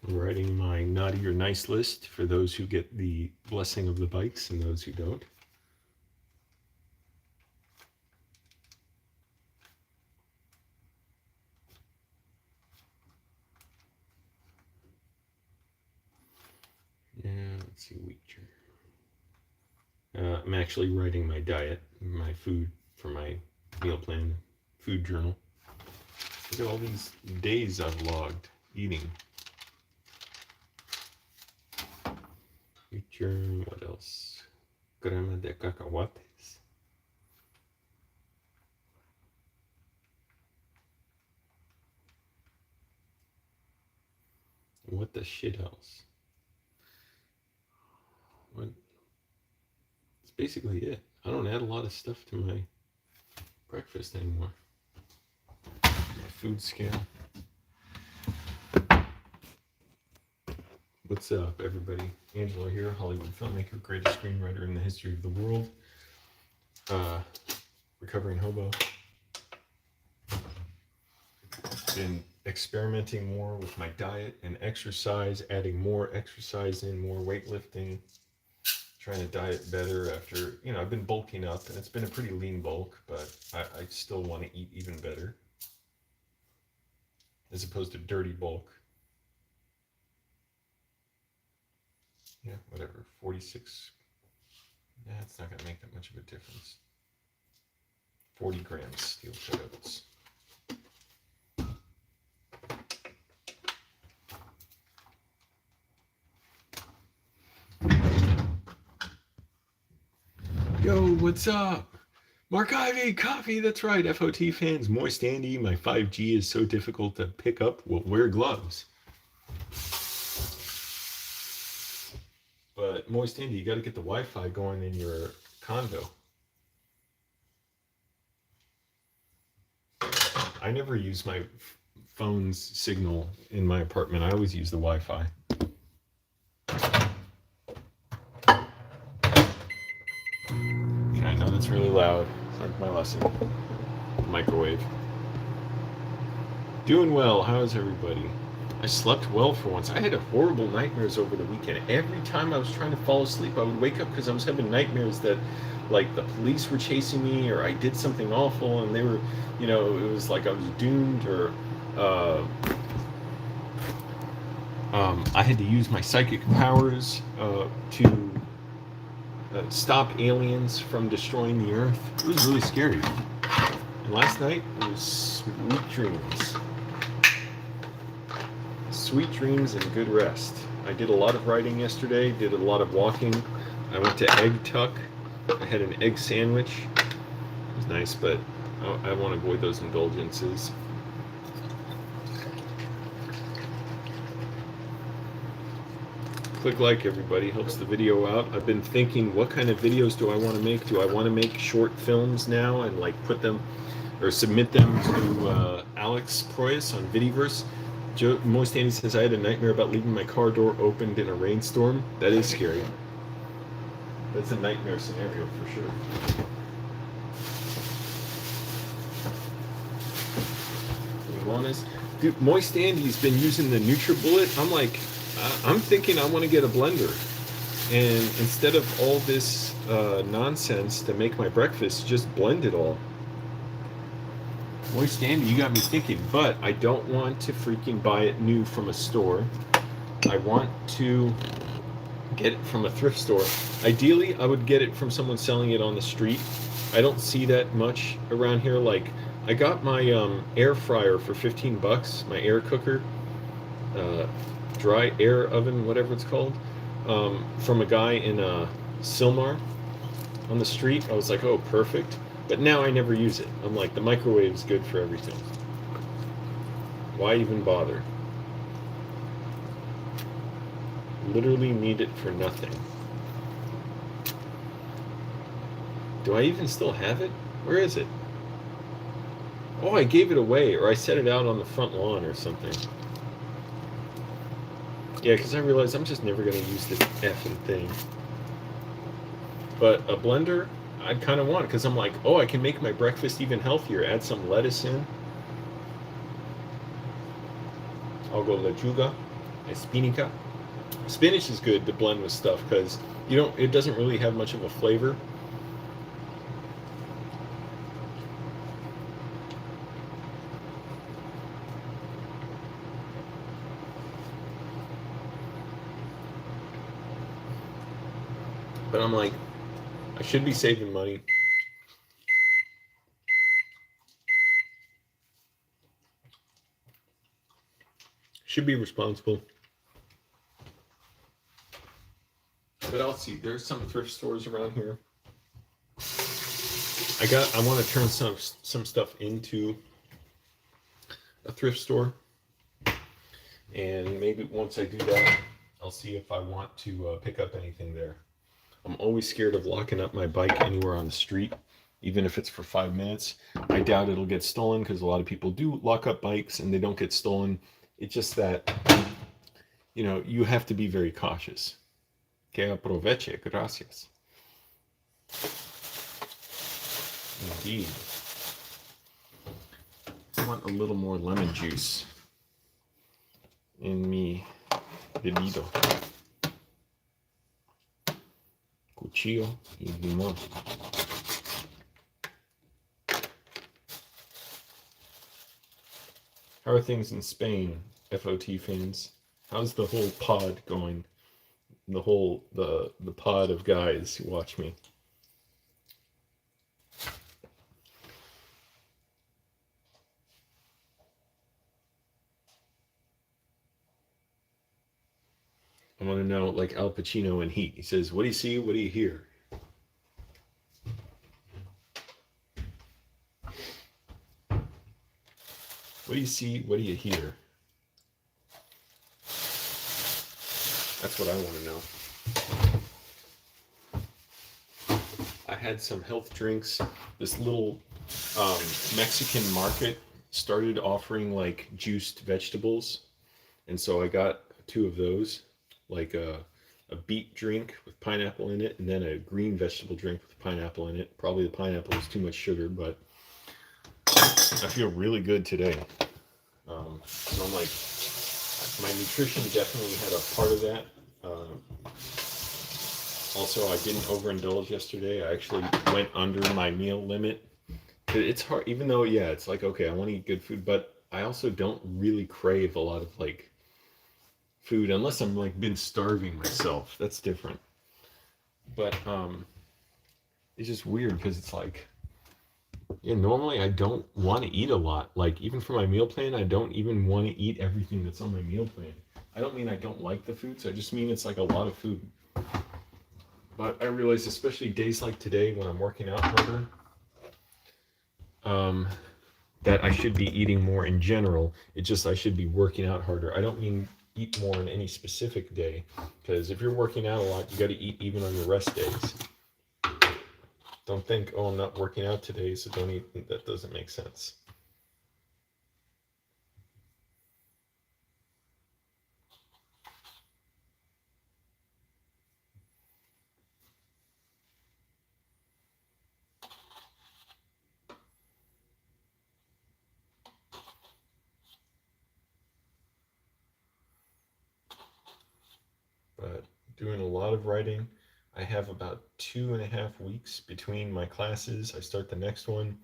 I'm writing my naughty or nice list for those who get the blessing of the bikes and those who don't. Yeah, let's see, wheat germ. I'm actually writing my diet, my food for my meal plan, food journal. Look at all these days I've logged eating. Wheat germ, what else? Crema de cacahuates. What the shit else? What? That's basically it. I don't add a lot of stuff to my breakfast anymore. My food scale. What's up, everybody? Angelo here, Hollywood filmmaker, greatest screenwriter in the history of the world. Recovering hobo. Been experimenting more with my diet and exercise, adding more exercise in, more weightlifting, trying to diet better after, I've been bulking up, and it's been a pretty lean bulk, but I still want to eat even better, as opposed to dirty bulk. Yeah, whatever, 46, yeah, it's not going to make that much of a difference. 40 grams steel cut oats. Yo, what's up? Mark Ivy, coffee, that's right, FOT fans. Moist Andy, my 5G is so difficult to pick up, well, wear gloves. But Moist Andy, you got to get the Wi-Fi going in your condo. I never use my phone's signal in my apartment. I always use the Wi-Fi. I know that's really loud. It's like my lesson. Microwave. Doing well. How's everybody? I slept well for once. I had horrible nightmares over the weekend. Every time I was trying to fall asleep, I would wake up because I was having nightmares that, like, the police were chasing me, or I did something awful, and they were, it was like I was doomed, or I had to use my psychic powers to stop aliens from destroying the Earth. It was really scary. And last night, it was sweet dreams. Sweet dreams and good rest. I did a lot of writing yesterday, did a lot of walking. I went to Egg Tuck. I had an egg sandwich. It was nice, but I want to avoid those indulgences. Click like, everybody, helps the video out. I've been thinking, what kind of videos do I want to make? Do I want to make short films now and like put them or submit them to Alex Proyas on Vidiverse? Moist Andy says, I had a nightmare about leaving my car door opened in a rainstorm. That is scary. That's a nightmare scenario for sure. Dude, Moist Andy's been using the NutriBullet. I'm thinking I want to get a blender. And instead of all this nonsense to make my breakfast, just blend it all. Moist Andy, you got me thinking, but I don't want to freaking buy it new from a store. I want to get it from a thrift store. Ideally, I would get it from someone selling it on the street. I don't see that much around here. Like, I got my air fryer for $15, my air cooker, dry air oven, whatever it's called, from a guy in Silmar on the street. I was like, oh, perfect. But now I never use it. I'm like, the microwave's good for everything. Why even bother? Literally need it for nothing. Do I even still have it? Where is it? Oh, I gave it away, or I set it out on the front lawn or something. Yeah, because I realized I'm just never going to use this effing thing. But a blender, I kind of want, because I'm like, oh, I can make my breakfast even healthier. Add some lettuce in. I'll go lechuga. Espinica. Spinach is good to blend with stuff because you don't. It doesn't really have much of a flavor. But I'm like, I should be saving money. Should be responsible. But I'll see. There's some thrift stores around here. I want to turn some stuff into a thrift store, and maybe once I do that, I'll see if I want to pick up anything there. I'm always scared of locking up my bike anywhere on the street, even if it's for 5 minutes. I doubt it'll get stolen because a lot of people do lock up bikes and they don't get stolen. It's just that, you have to be very cautious. Que aproveche, gracias. Indeed. I want a little more lemon juice in mi bebido. Cuchillo y limón. How are things in Spain, FOT fans? How's the whole pod going? The pod of guys who watch me. I want to know, like Al Pacino in Heat. He says, "What do you see? What do you hear?" What do you see? What do you hear? That's what I want to know. I had some health drinks. This little Mexican market started offering like juiced vegetables, and so I got 2 of those, like a beet drink with pineapple in it, and then a green vegetable drink with pineapple in it. Probably the pineapple is too much sugar, but I feel really good today. So I'm like, my nutrition definitely had a part of that. Also, I didn't overindulge yesterday. I actually went under my meal limit. It's hard, even though, yeah, it's like, okay, I want to eat good food, but I also don't really crave a lot of like food unless I'm like been starving myself. That's different. But it's just weird because it's like, yeah, normally I don't want to eat a lot. Like even for my meal plan, I don't even want to eat everything that's on my meal plan. I don't mean I don't like the foods. I just mean it's like a lot of food. But I realize, especially days like today when I'm working out harder, that I should be eating more in general. It's just I should be working out harder. I don't mean eat more on any specific day, because if you're working out a lot, you got to eat even on your rest days. Don't think, oh, I'm not working out today, so don't eat. That doesn't make sense. But doing a lot of writing. I have about 2.5 weeks between my classes. I start the next one.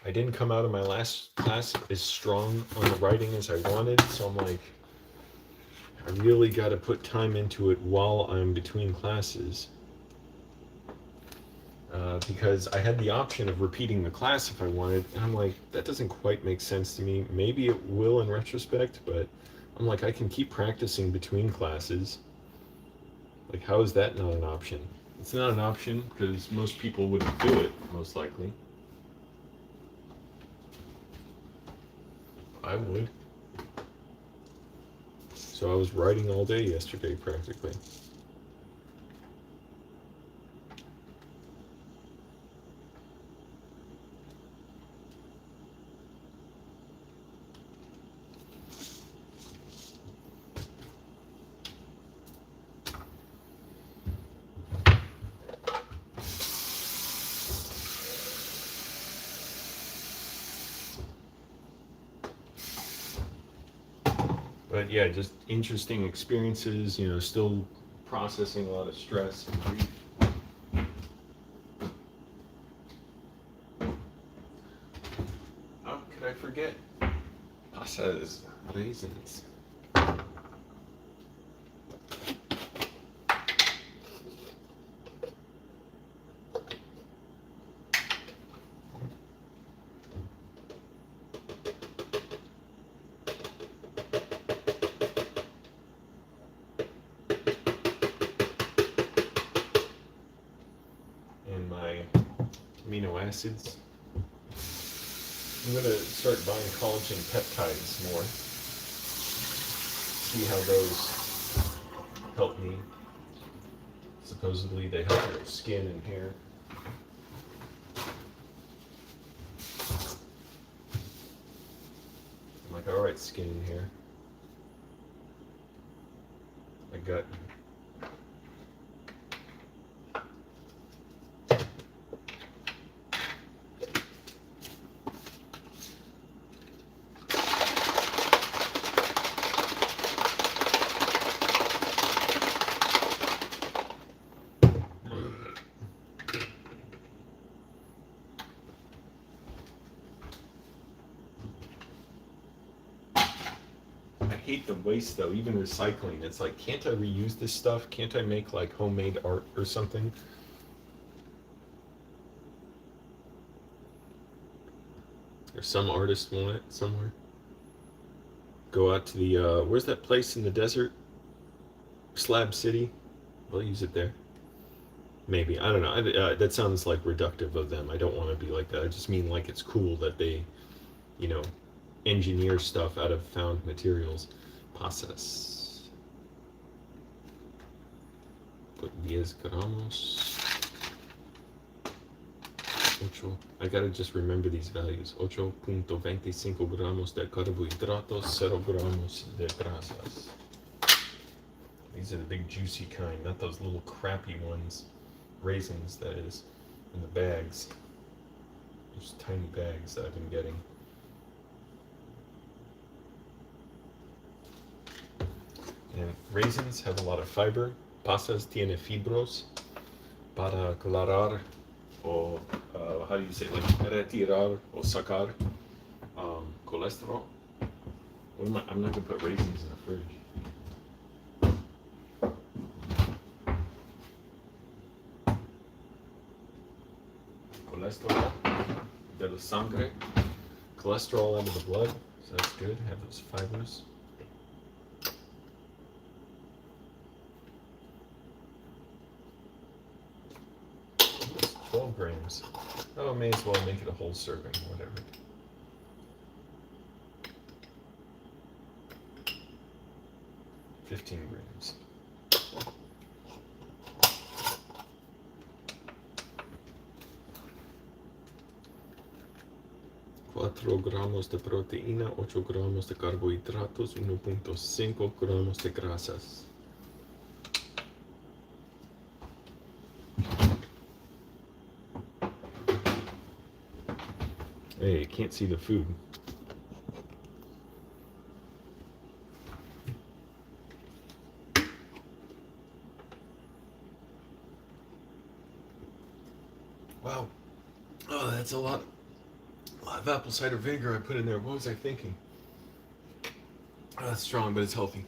I didn't come out of my last class as strong on the writing as I wanted, so I'm like, I really got to put time into it while I'm between classes. Because I had the option of repeating the class if I wanted, and I'm like, that doesn't quite make sense to me. Maybe it will in retrospect, but I'm like, I can keep practicing between classes. Like, how is that not an option? It's not an option because most people wouldn't do it, most likely. I would. So I was writing all day yesterday, practically. But yeah, just interesting experiences, still processing a lot of stress and grief. How could I forget? Pasas, raisins. And my amino acids. I'm going to start buying collagen peptides more. See how those help me. Supposedly they help your skin and hair. I'm like, all right, skin and hair. My gut. I hate the waste though, even recycling. It's like, can't I reuse this stuff? Can't I make like homemade art or something? Or some artist want it somewhere. Go out to the, where's that place in the desert? Slab City. I'll use it there. Maybe. I don't know. That sounds like reductive of them. I don't want to be like that. I just mean like it's cool that they, you know, engineer stuff out of found materials. Pasas. Put 10 gramos. 8. I gotta just remember these values. 8.25 gramos de carbohidratos, 0 gramos de grasas. These are the big juicy kind, not those little crappy ones. Raisins, that is, in the bags. Those tiny bags that I've been getting. And raisins have a lot of fiber. Pasas tiene fibros para aclarar o how do you say, like retirar or sacar cholesterol. I'm not gonna put raisins in the fridge. Cholesterol de la sangre, cholesterol out of the blood, so that's good. Have those fibers. 12 grams. Oh, may as well make it a whole serving, whatever. $15 grams. 4 gramos de proteína, 8 gramos de carbohidratos, 1.5 gramos de grasas. Hey, you can't see the food. Wow. Oh, that's a lot of apple cider vinegar I put in there. What was I thinking? Oh, that's strong, but it's healthy.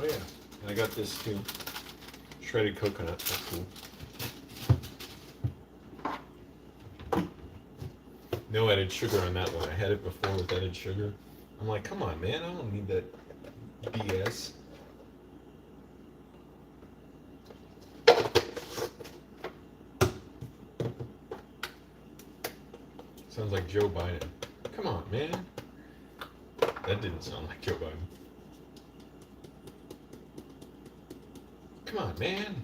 Oh yeah, and I got this too. Shredded coconut, that's cool. No added sugar on that one. I had it before with added sugar. I'm like, come on, man, I don't need that BS. Sounds like Joe Biden. Come on, man. That didn't sound like Joe Biden. Come on, man.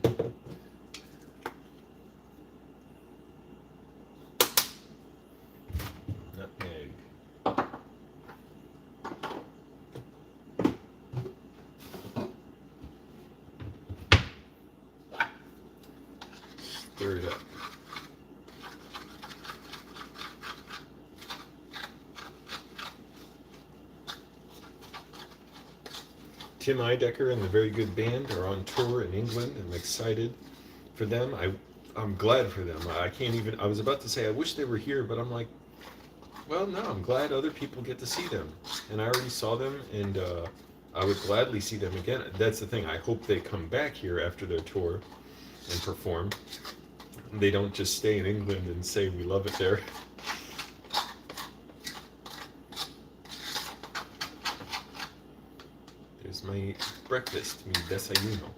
Nutmeg. Stir it up. Tim Eidecker and the Very Good Band are on tour in England. I'm excited for them. I'm glad for them. I can't even, I was about to say I wish they were here, but I'm like, well, no, I'm glad other people get to see them. And I already saw them, and I would gladly see them again. That's the thing. I hope they come back here after their tour and perform. They don't just stay in England and say we love it there. There's my breakfast, mi desayuno.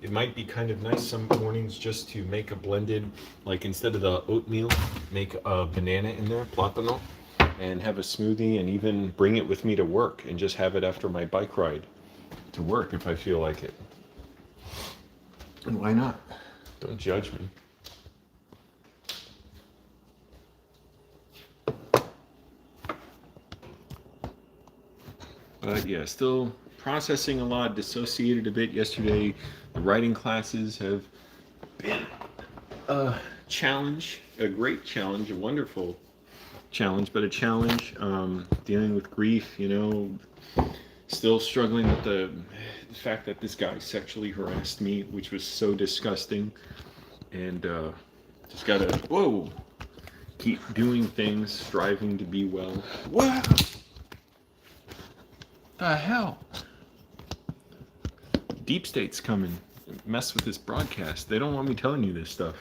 It might be kind of nice some mornings just to make a blended, like instead of the oatmeal, make a banana in there, plátano, and have a smoothie, and even bring it with me to work and just have it after my bike ride to work if I feel like it. And why not? Don't judge me. But yeah, still processing a lot, dissociated a bit yesterday. The writing classes have been a challenge, a great challenge, a wonderful challenge, but a challenge. Dealing with grief, you know, still struggling with the fact that this guy sexually harassed me, which was so disgusting. And just gotta, whoa, keep doing things, striving to be well. Wow! The hell? Deep State's coming. Mess with this broadcast. They don't want me telling you this stuff.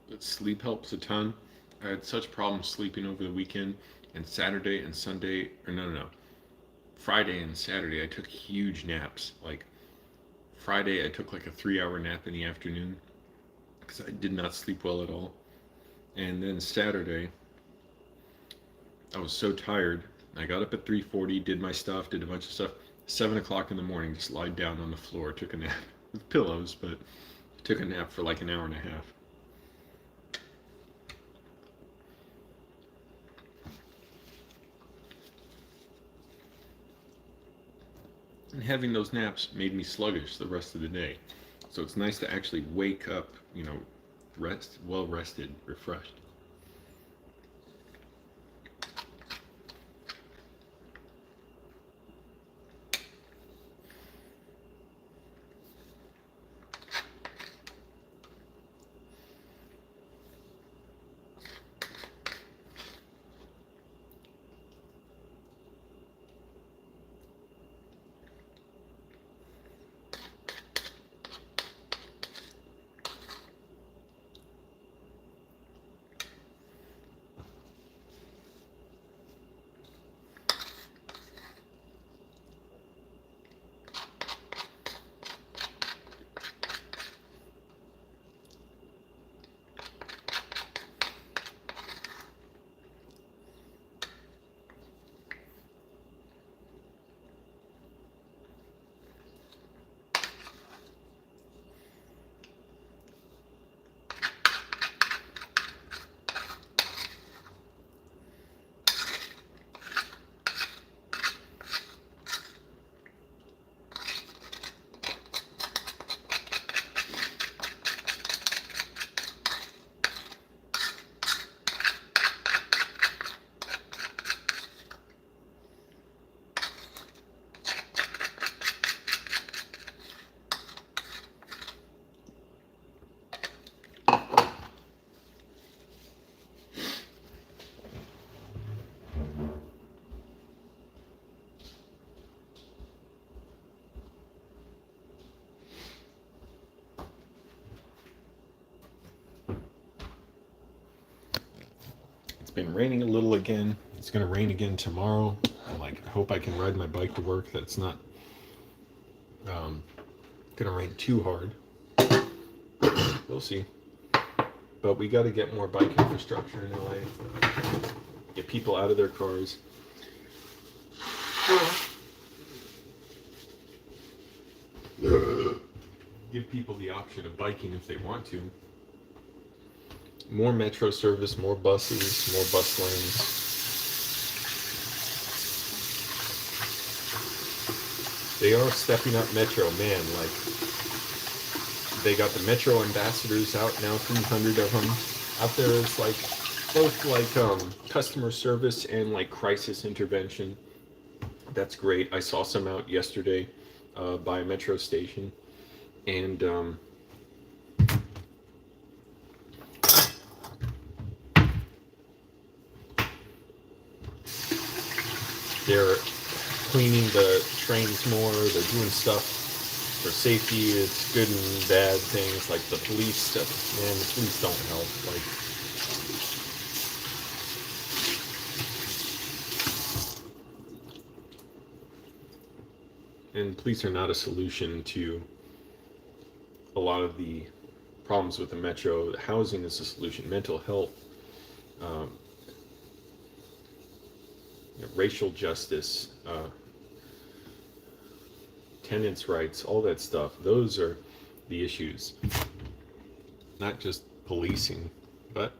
But sleep helps a ton. I had such problems sleeping over the weekend, and Saturday and Sunday, or no, Friday and Saturday, I took huge naps. Like Friday, I took like a 3 hour nap in the afternoon because I did not sleep well at all. And then Saturday, I was so tired. I got up at 3:40, did my stuff, did a bunch of stuff. 7 o'clock in the morning, just lied down on the floor, took a nap with pillows, but took a nap for like an hour and a half. And having those naps made me sluggish the rest of the day. So it's nice to actually wake up, you know, well rested, refreshed. been raining a little again. It's gonna rain again tomorrow. I hope I can ride my bike to work. That's not gonna rain too hard. We'll see. But we got to get more bike infrastructure in LA. Get people out of their cars. Give people the option of biking if they want to. More metro service, more buses, more bus lanes. They are stepping up Metro, man. Like, they got the Metro ambassadors out now, 300 of them out there. Is like both like customer service and like crisis intervention. That's great. I saw some out yesterday by a Metro station, and they're cleaning the trains more. They're doing stuff for safety. It's good and bad things like the police stuff. Man, the police don't help. And police are not a solution to a lot of the problems with the metro. Housing is a solution. Mental health, racial justice, tenants' rights, all that stuff. Those are the issues. Not just policing, but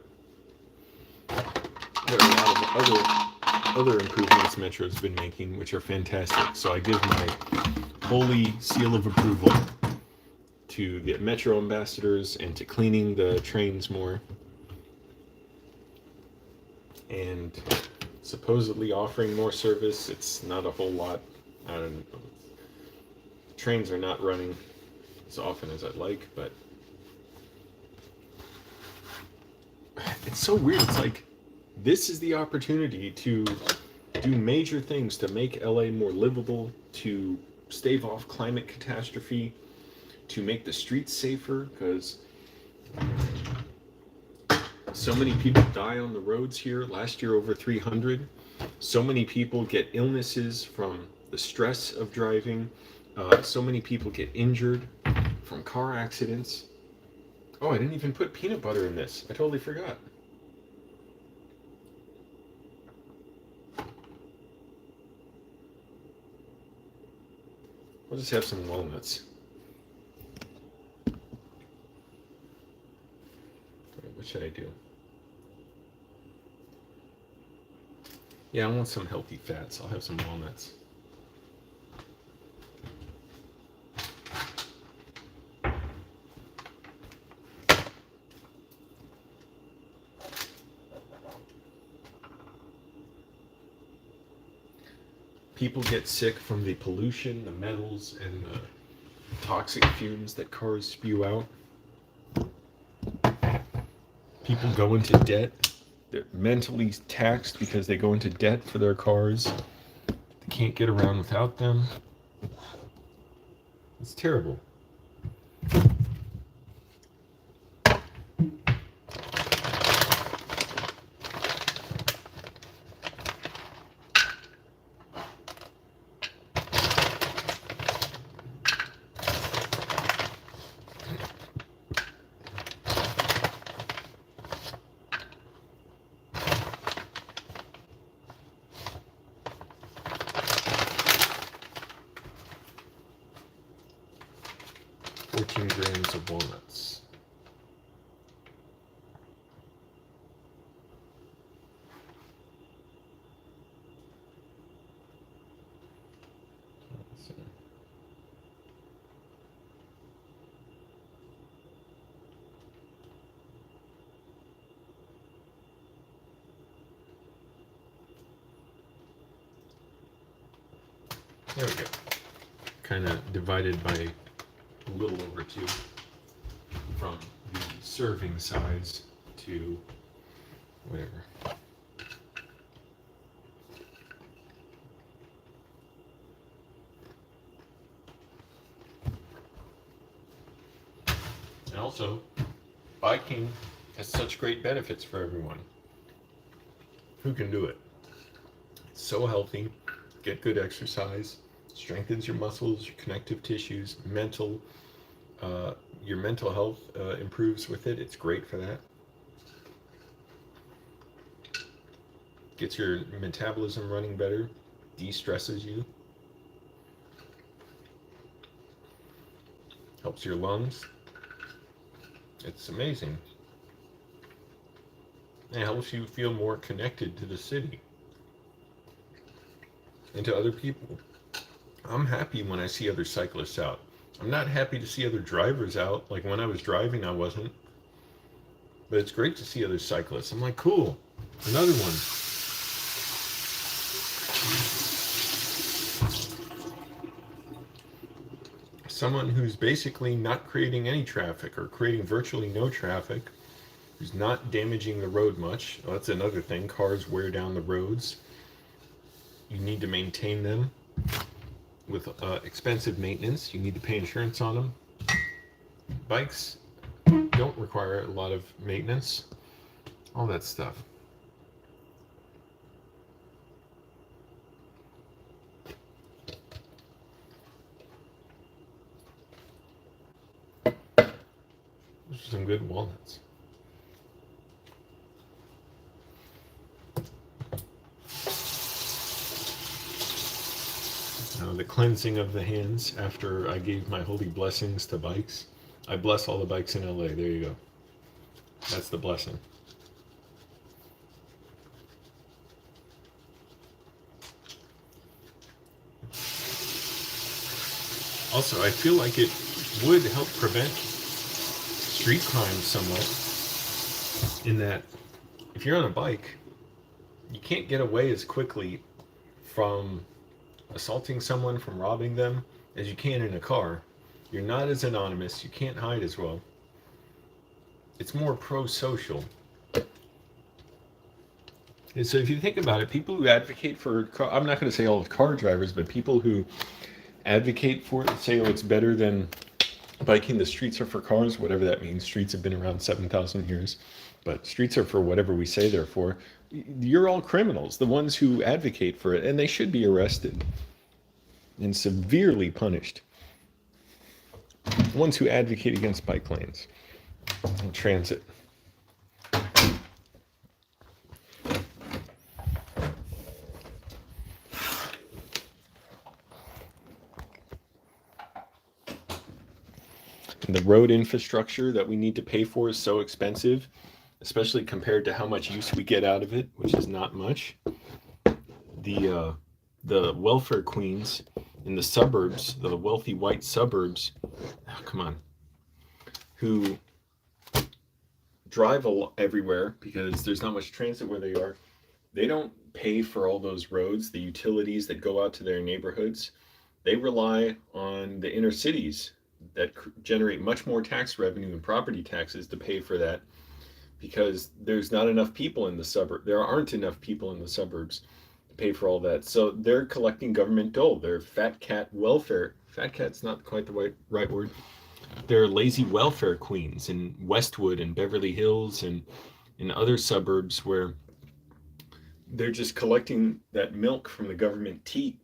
there are a lot of other improvements Metro's been making, which are fantastic. So I give my holy seal of approval to the Metro ambassadors and to cleaning the trains more. And supposedly offering more service. It's not a whole lot. I don't know. Trains are not running as often as I'd like, but it's so weird. It's like this is the opportunity to do major things to make LA more livable, to stave off climate catastrophe, to make the streets safer, because so many people die on the roads here. Last year, over 300. So many people get illnesses from the stress of driving. So many people get injured from car accidents. Oh, I didn't even put peanut butter in this. I totally forgot. We'll just have some walnuts. What should I do? Yeah, I want some healthy fats. I'll have some walnuts. People get sick from the pollution, the metals, and the toxic fumes that cars spew out. People go into debt. They're mentally taxed because they go into debt for their cars. They can't get around without them. It's terrible. 14 grams of walnuts. There we go. Kind of divided by a little over 2 from the serving size to whatever. And also, biking has such great benefits for everyone. who can do it. It's so healthy. Get good exercise, strengthens your muscles, your connective tissues, uh, your mental health improves with it. It's great for that. Gets your metabolism running better, de-stresses you, helps your lungs. It's amazing. It helps you feel more connected to the city and to other people. I'm happy when I see other cyclists out. I'm not happy to see other drivers out. Like when I was driving, I wasn't. But it's great to see other cyclists. I'm like, cool, another one. Someone who's basically not creating any traffic or creating virtually no traffic, who's not damaging the road much. Well, that's another thing. Cars wear down the roads. You need to maintain them with expensive maintenance. You need to pay insurance on them. Bikes don't require a lot of maintenance. All that stuff. Those are some good walnuts. The cleansing of the hands after I gave my holy blessings to bikes. I bless all the bikes in LA. There you go. That's the blessing. Also, I feel like it would help prevent street crime somewhat, in that if you're on a bike, you can't get away as quickly from assaulting someone, from robbing them, as you can in a car. You're not as anonymous. You can't hide as well. It's more pro-social. And so if you think about it, people who advocate for, I'm not going to say all of car drivers, but people who advocate for it, say, oh, it's better than biking, the streets are for cars, whatever that means. Streets have been around 7,000 years, but streets are for whatever we say they're for. You're all criminals, the ones who advocate for it, and they should be arrested and severely punished. The ones who advocate against bike lanes and transit. And the road infrastructure that we need to pay for is so expensive, especially compared to how much use we get out of it, which is not much. The welfare queens in the suburbs, the wealthy white suburbs, who drive everywhere because there's not much transit where they are. They don't pay for all those roads, the utilities that go out to their neighborhoods. They rely on the inner cities that generate much more tax revenue and property taxes to pay for that, because there's not enough people in the suburb. There aren't enough people in the suburbs to pay for all that. So they're collecting government dole. They're fat cat welfare. Fat cat's not quite the right word. They're lazy welfare queens in Westwood and Beverly Hills and in other suburbs where they're just collecting that milk from the government teat,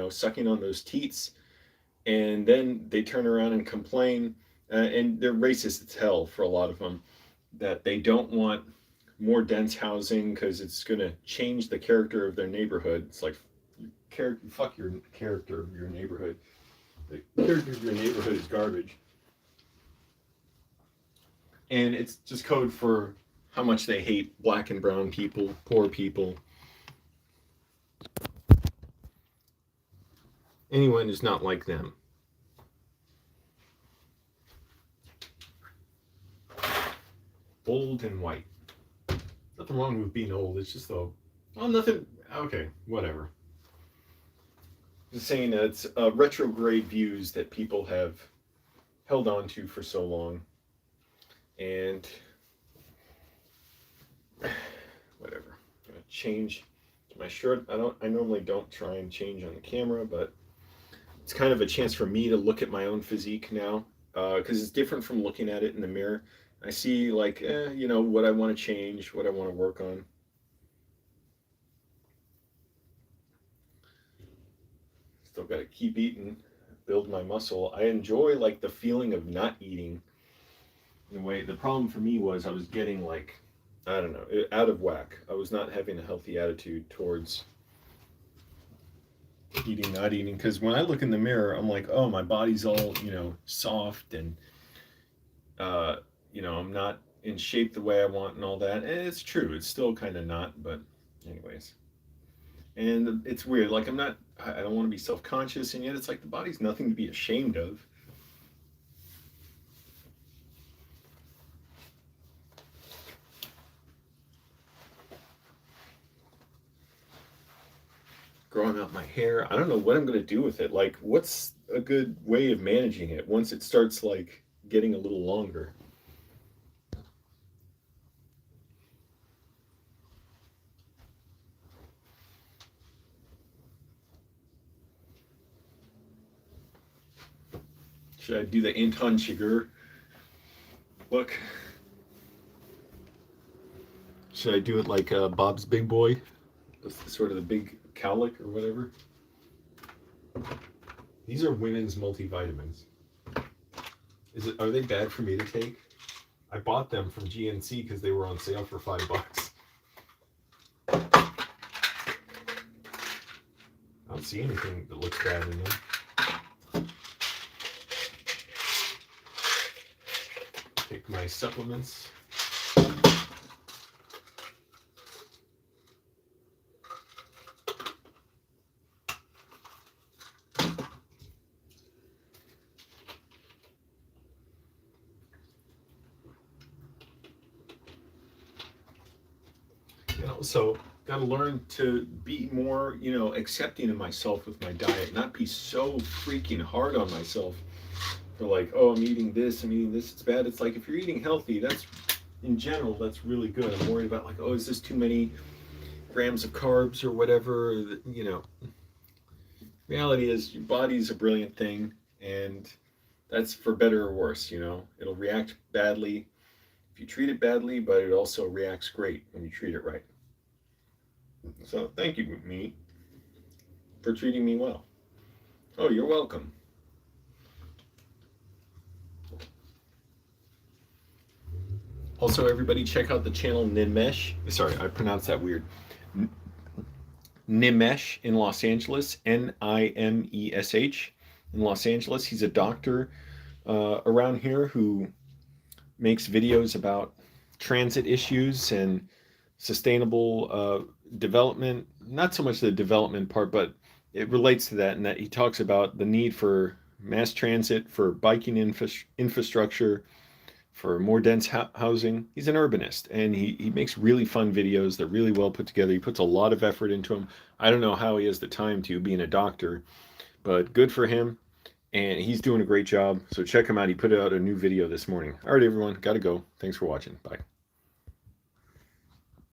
sucking on those teats. And then they turn around and complain, and they're racist as hell for a lot of them, that they don't want more dense housing because it's going to change the character of their neighborhood. It's like, fuck your character of your neighborhood. The character of your neighborhood is garbage. And it's just code for how much they hate black and brown people, poor people. Anyone who's not like them. Old and white. Nothing wrong with being old. It's just nothing. Okay, whatever. Just saying that it's retrograde views that people have held on to for so long. And whatever. I'm gonna change my shirt. I normally don't try and change on the camera, but it's kind of a chance for me to look at my own physique now, because it's different from looking at it in the mirror. I see what I want to change, what I want to work on. Still got to keep eating, build my muscle. I enjoy like the feeling of not eating. In a way, the problem for me was I was getting like, I don't know, out of whack. I was not having a healthy attitude towards eating, not eating. Because when I look in the mirror, I'm like, oh, my body's all, soft and, uh, I'm not in shape the way I want and all that. And it's true. It's still kind of not, but anyways. And it's weird. Like I don't want to be self-conscious, and yet it's like the body's nothing to be ashamed of. Growing out my hair, I don't know what I'm going to do with it. Like, what's a good way of managing it once it starts like getting a little longer? Should I do the Anton Chigurh look? Should I do it like Bob's Big Boy? Sort of the big cowlick or whatever. These are women's multivitamins. Are they bad for me to take? I bought them from GNC because they were on sale for $5. I don't see anything that looks bad in them. Take my supplements. So got to learn to be more, accepting of myself with my diet, not be so freaking hard on myself for like, oh, I'm eating this, it's bad. It's like if you're eating healthy, that's in general, that's really good. I'm worried about like, oh, is this too many grams of carbs or whatever? Reality is your body's a brilliant thing, and that's for better or worse. It'll react badly if you treat it badly, but it also reacts great when you treat it right. So thank you, me, for treating me well. Oh, you're welcome. Also, everybody check out the channel Nimesh. Sorry, I pronounced that weird. Nimesh in Los Angeles, Nimesh in Los Angeles. He's a doctor around here who makes videos about transit issues and sustainable development. Not so much the development part, but it relates to that in that he talks about the need for mass transit, for biking infrastructure, for more dense housing. He's an urbanist, and he makes really fun videos. They're really well put together. He puts a lot of effort into them. I don't know how he has the time to, being a doctor, but good for him. And he's doing a great job. So check him out. He put out a new video this morning. All right, everyone. Got to go. Thanks for watching. Bye.